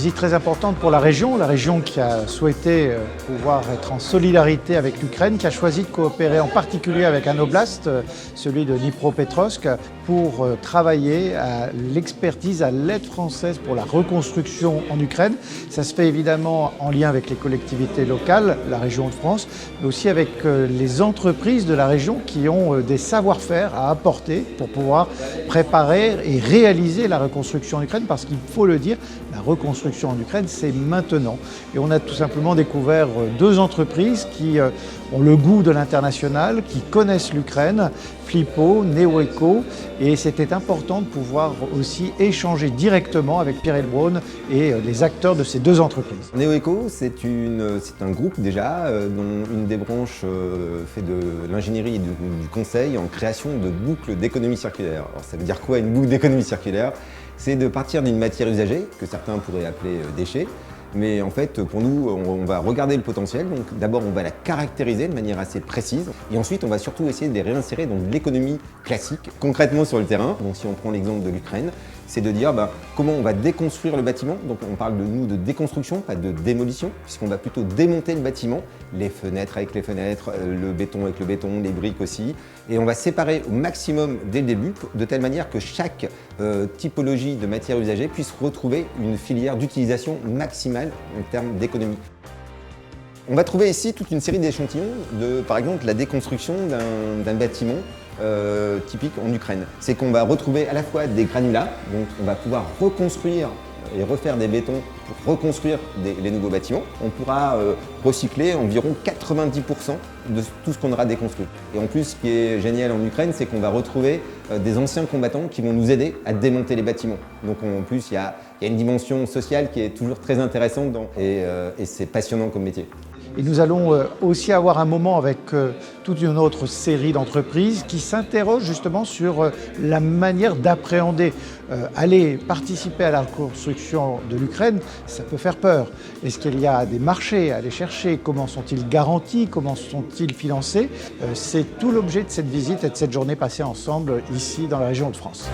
Visite très importante pour la région qui a souhaité pouvoir être en solidarité avec l'Ukraine, qui a choisi de coopérer en particulier avec un oblast, celui de Dnipropetrovsk, pour travailler à l'expertise, à l'aide française pour la reconstruction en Ukraine. Ça se fait évidemment en lien avec les collectivités locales, la région de France, mais aussi avec les entreprises de la région qui ont des savoir-faire à apporter pour pouvoir préparer et réaliser la reconstruction en Ukraine, parce qu'il faut le dire, la reconstruction en Ukraine, c'est maintenant. Et on a tout simplement découvert deux entreprises qui ont le goût de l'international, qui connaissent l'Ukraine, Flippo, Neoeco, et c'était important de pouvoir aussi échanger directement avec Pierre Heilbronn et les acteurs de ces deux entreprises. Neoeco, c'est un groupe déjà dont une des branches fait de l'ingénierie et du conseil en création de boucles d'économie circulaire. Alors ça veut dire quoi une boucle d'économie circulaire? C'est de partir d'une matière usagée, que certains pourraient appeler déchets, mais en fait, pour nous, on va regarder le potentiel. Donc d'abord, on va la caractériser de manière assez précise. Et ensuite, on va surtout essayer de les réinsérer dans l'économie classique, concrètement sur le terrain. Donc si on prend l'exemple de l'Ukraine, c'est de dire comment on va déconstruire le bâtiment. Donc on parle de déconstruction, pas de démolition, puisqu'on va plutôt démonter le bâtiment, les fenêtres avec les fenêtres, le béton avec le béton, les briques aussi. Et on va séparer au maximum dès le début, de telle manière que chaque typologie de matière usagée puisse retrouver une filière d'utilisation maximale en termes d'économie. On va trouver ici toute une série d'échantillons de, par exemple, la déconstruction d'un bâtiment typique en Ukraine. C'est qu'on va retrouver à la fois des granulats, donc on va pouvoir reconstruire et refaire des bétons pour reconstruire les nouveaux bâtiments. On pourra recycler environ 90% de tout ce qu'on aura déconstruit. Et en plus, ce qui est génial en Ukraine, c'est qu'on va retrouver des anciens combattants qui vont nous aider à démonter les bâtiments. Donc en plus, il y a une dimension sociale qui est toujours très intéressante et c'est passionnant comme métier. Et nous allons aussi avoir un moment avec toute une autre série d'entreprises qui s'interrogent justement sur la manière d'appréhender. Aller participer à la reconstruction de l'Ukraine, ça peut faire peur. Est-ce qu'il y a des marchés à aller chercher? Comment sont-ils garantis? Comment sont-ils financés? C'est tout l'objet de cette visite et de cette journée passée ensemble ici dans la région de France.